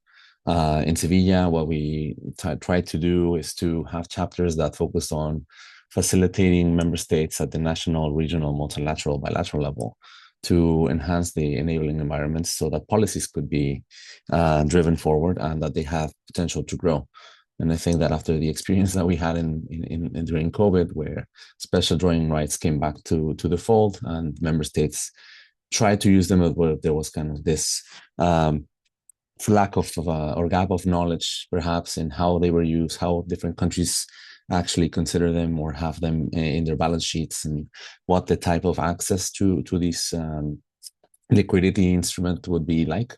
In Sevilla, what we tried to do is to have chapters that focus on facilitating member states at the national, regional, multilateral, bilateral level to enhance the enabling environments so that policies could be driven forward and that they have potential to grow. And I think that after the experience that we had during COVID, where special drawing rights came back to the fold and member states tried to use them, where there was kind of this lack of or gap of knowledge, perhaps, in how they were used, how different countries actually consider them or have them in their balance sheets, and what the type of access to these liquidity instrument would be like.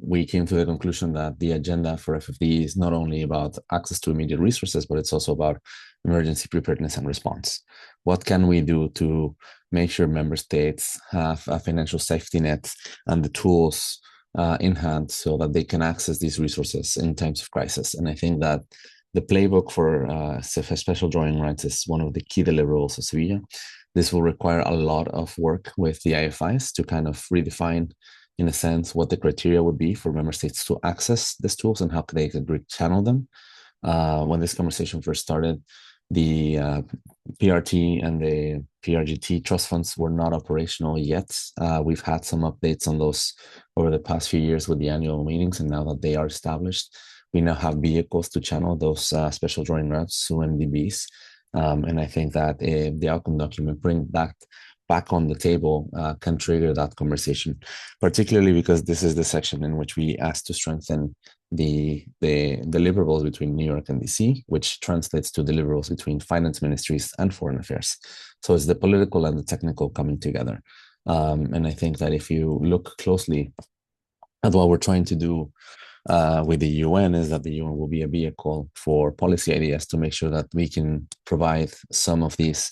We came to the conclusion that the agenda for FFD is not only about access to immediate resources, but it's also about emergency preparedness and response. What can we do to make sure member states have a financial safety net and the tools in hand so that they can access these resources in times of crisis? And I think that the playbook for special drawing rights is one of the key deliverables of Sevilla. This will require a lot of work with the IFIs to kind of redefine, in a sense, what the criteria would be for member states to access these tools and how they could channel them. When this conversation first started, the PRT and the PRGT trust funds were not operational yet. We've had some updates on those over the past few years with the annual meetings, and now that they are established, we now have vehicles to channel those special drawing rights to MDBs. And I think that the outcome document bring that back on the table can trigger that conversation, particularly because this is the section in which we ask to strengthen the deliverables between New York and DC, which translates to deliverables between finance ministries and foreign affairs. So it's the political and the technical coming together. And I think that if you look closely at what we're trying to do with the UN, is that the UN will be a vehicle for policy ideas to make sure that we can provide some of these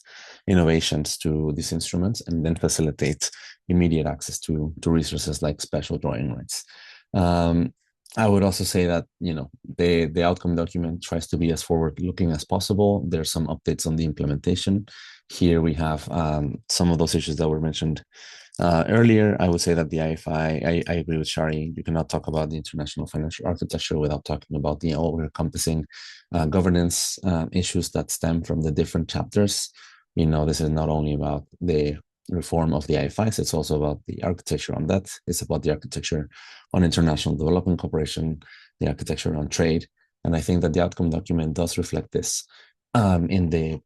innovations to these instruments and then facilitate immediate access to resources like special drawing rights. I would also say that, you know, the outcome document tries to be as forward-looking as possible. There's some updates on the implementation here we have some of those issues that were mentioned earlier. I would say that the IFI, I agree with Shari, you cannot talk about the international financial architecture without talking about the all-encompassing governance issues that stem from the different chapters. This is not only about the reform of the IFIs, it's also about the architecture on that. It's about the architecture on international development cooperation, the architecture on trade. And I think that the outcome document does reflect this in the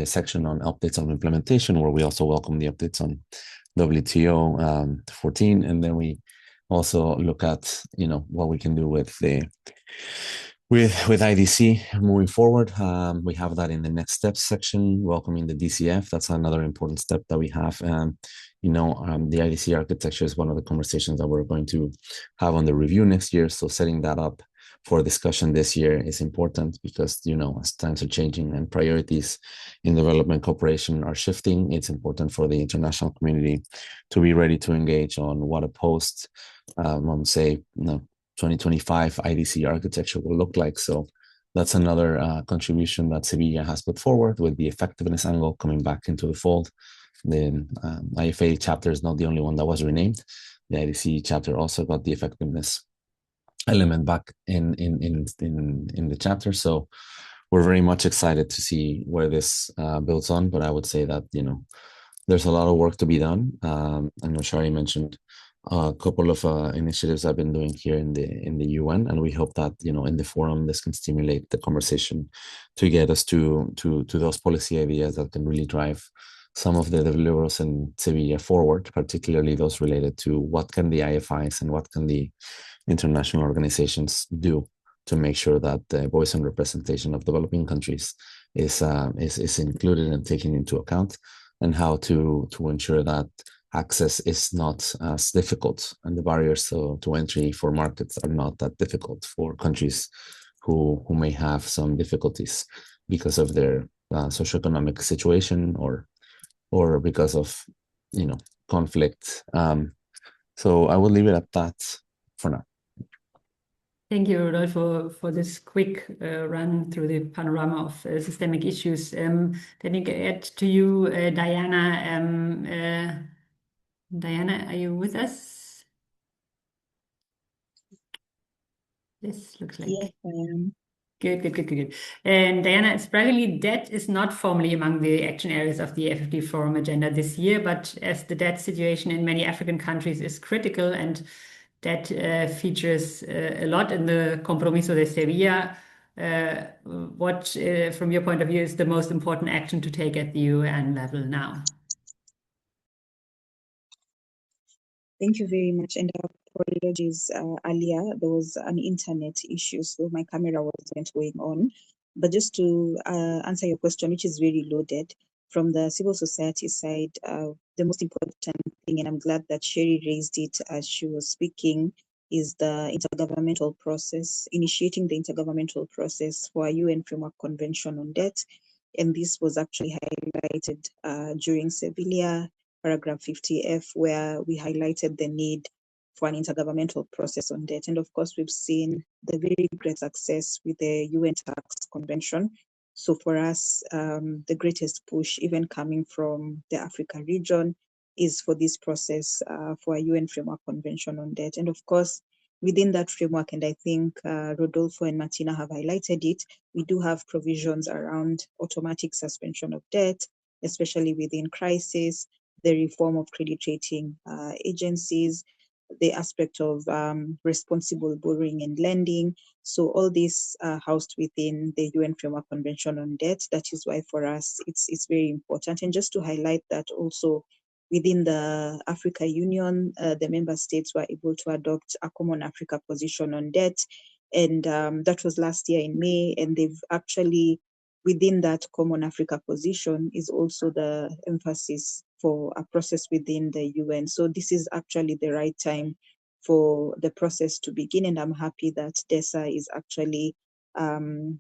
section on updates on implementation, where we also welcome the updates on WTO 14, and then we also look at what we can do with IDC moving forward. We have that in the next steps section, welcoming the DCF. That's another important step that we have. The IDC architecture is one of the conversations that we're going to have on the review next year. So setting that up for discussion this year is important because, as times are changing and priorities in development cooperation are shifting, it's important for the international community to be ready to engage on what a post, say, 2025 IDC architecture will look like. So that's another contribution that Sevilla has put forward, with the effectiveness angle coming back into the fold. The IFA chapter is not the only one that was renamed. The IDC chapter also got the effectiveness element back in the chapter. So we're very much excited to see where this builds on. But I would say that there's a lot of work to be done. I know Shari mentioned a couple of initiatives I've been doing here in the UN, and we hope that in the forum this can stimulate the conversation to get us to those policy ideas that can really drive some of the deliverables in Sevilla forward, particularly those related to what can the IFIs and what can the international organizations do to make sure that the voice and representation of developing countries is included and taken into account, and how to ensure that access is not as difficult and the barriers to entry for markets are not that difficult for countries who may have some difficulties because of their socioeconomic situation or because of conflict. So I will leave it at that for now. Thank you, Rodolfo, for this quick run through the panorama of systemic issues. Then I get to you, Diana. Diana, are you with us? This looks like... Yes, I am. Good. And Diana, surprisingly, debt is not formally among the action areas of the FFD Forum agenda this year, but as the debt situation in many African countries is critical and debt features a lot in the Compromiso de Sevilla, what, from your point of view, is the most important action to take at the UN level now? Thank you very much. And apologies earlier, there was an internet issue, so my camera wasn't going on. But just to answer your question, which is very loaded, from the civil society side, the most important thing, and I'm glad that Shari raised it as she was speaking, is the intergovernmental process, initiating the intergovernmental process for a UN Framework Convention on Debt. And this was actually highlighted during Sevilla, paragraph 50F, where we highlighted the need for an intergovernmental process on debt. And of course, we've seen the very great success with the UN Tax Convention. So for us, the greatest push, even coming from the Africa region, is for this process for a UN Framework Convention on Debt. And of course, within that framework, and I think Rodolfo and Martina have highlighted it, we do have provisions around automatic suspension of debt, especially within crisis, the reform of credit rating agencies, the aspect of responsible borrowing and lending. So all this housed within the UN Framework Convention on Debt. That is why for us it's very important. And just to highlight that also within the Africa Union, the member states were able to adopt a common Africa position on debt. And that was last year in May. And they've actually, within that common Africa position is also the emphasis for a process within the UN. So this is actually the right time for the process to begin. And I'm happy that DESA is actually in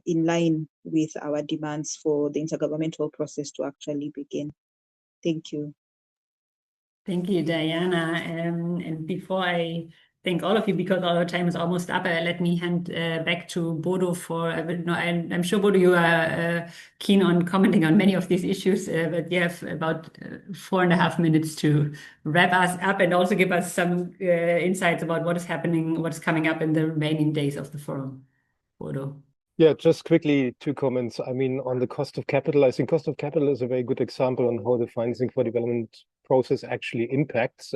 line with our demands for the intergovernmental process to actually begin. Thank you. Thank you, Diana. And before I thank all of you because our time is almost up. Let me hand back to Bodo for, no, I'm sure, Bodo, you are keen on commenting on many of these issues, but you have about 4.5 minutes to wrap us up and also give us some insights about what is happening, what's coming up in the remaining days of the forum. Bodo. Yeah, just quickly 2 comments. I mean, on the cost of capital, I think cost of capital is a very good example on how the financing for development process actually impacts.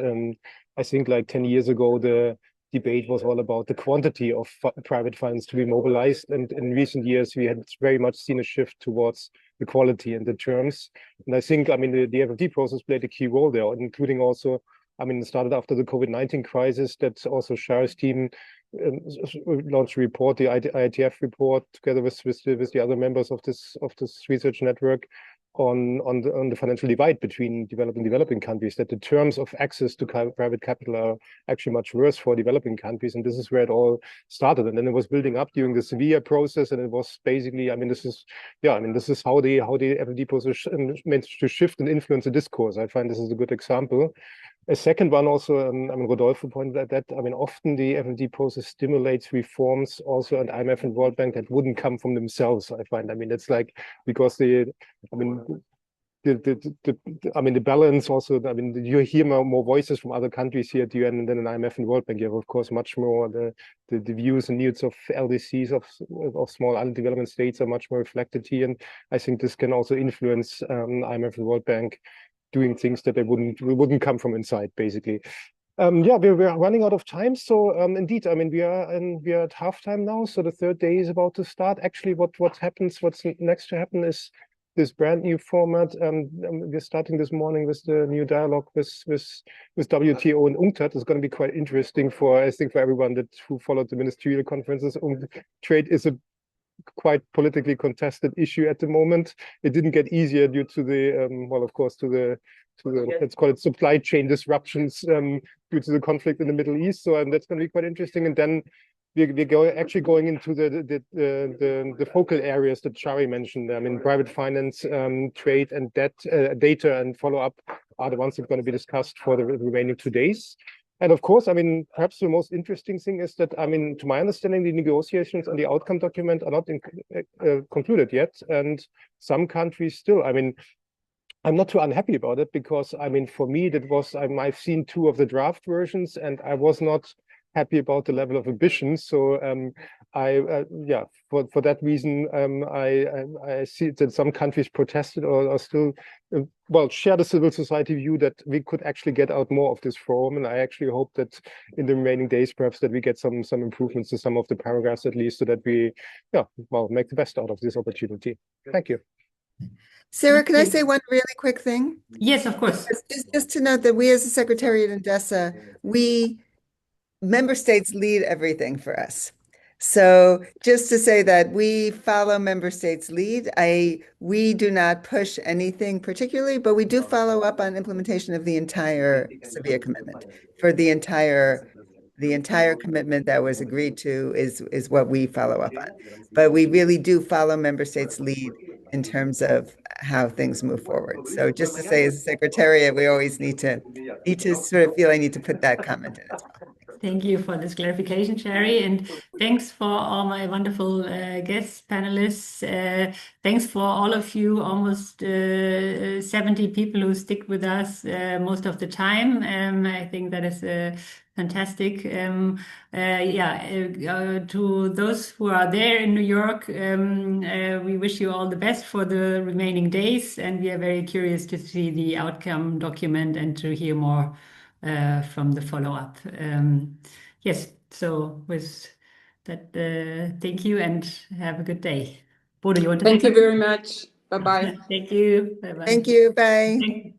I think like 10 years ago, the debate was all about the quantity of private funds to be mobilized. And in recent years, we had very much seen a shift towards the quality and the terms. And I think, I mean, the FFD process played a key role there, including also, I mean, it started after the COVID-19 crisis that also Shari's team launched a report, the IETF report, together with the other members of this research network on the financial divide between developed and developing countries, that the terms of access to private capital are actually much worse for developing countries. And this is where it all started. And then it was building up during the Sevilla process. And it was basically, I mean, this is how the FFD process managed to shift and influence the discourse. I find this is a good example. A second one also, I mean, Rodolfo pointed at that. I mean, often the FFD process stimulates reforms also at IMF and World Bank that wouldn't come from themselves, I find. I mean, it's like, because the balance also, I mean, you hear more voices from other countries here at the UN than in IMF and World Bank. You have, of course, much more the views and needs of LDCs, of small undeveloped states are much more reflected here. And I think this can also influence IMF and World Bank doing things that they wouldn't come from inside, basically. Yeah, we're running out of time. So indeed, I mean, we are at halftime now. So the 3rd day is about to start. Actually, what's next to happen is this brand new format. We're starting this morning with the new dialogue with WTO and UNCTAD. It's going to be quite interesting I think for everyone who followed the ministerial conferences. Trade is a quite politically contested issue at the moment. It didn't get easier due to the of course, to the let's call it supply chain disruptions due to the conflict in the Middle East. So that's going to be quite interesting. And then we're actually going into the focal areas that Shari mentioned. I mean, private finance, trade, and debt, data, and follow up are the ones that are going to be discussed for the remaining 2 days. And of course, I mean, perhaps the most interesting thing is that, I mean, to my understanding, the negotiations on the outcome document are not concluded yet. And some countries still, I mean, I'm not too unhappy about it because, I mean, for me, I've seen 2 of the draft versions and I was not happy about the level of ambition. So for that reason, I see that some countries protested or are still, share the civil society view that we could actually get out more of this forum. And I actually hope that in the remaining days, perhaps that we get some improvements to some of the paragraphs at least, so that we, make the best out of this opportunity. Thank you. Sarah, can I say one really quick thing? Yes, of course. Just to note that we as a Secretariat in DESA, member states lead everything for us. So just to say that we follow member states' lead. We do not push anything particularly, but we do follow up on implementation of the entire Sevilla commitment. For the entire commitment that was agreed to is what we follow up on. But we really do follow member states' lead in terms of how things move forward. So just to say, as a Secretariat, we always need to sort of feel I need to put that comment in as well. Thank you for this clarification, Shari, and thanks for all my wonderful guest panelists. Thanks for all of you, almost 70 people who stick with us most of the time. I think that is fantastic. To those who are there in New York, we wish you all the best for the remaining days, and we are very curious to see the outcome document and to hear more from the follow-up. Yes, so with that, thank you and have a good day. Bodo, you want to Thank you very much. Bye-bye. Thank you. Bye-bye. Thank you. Bye.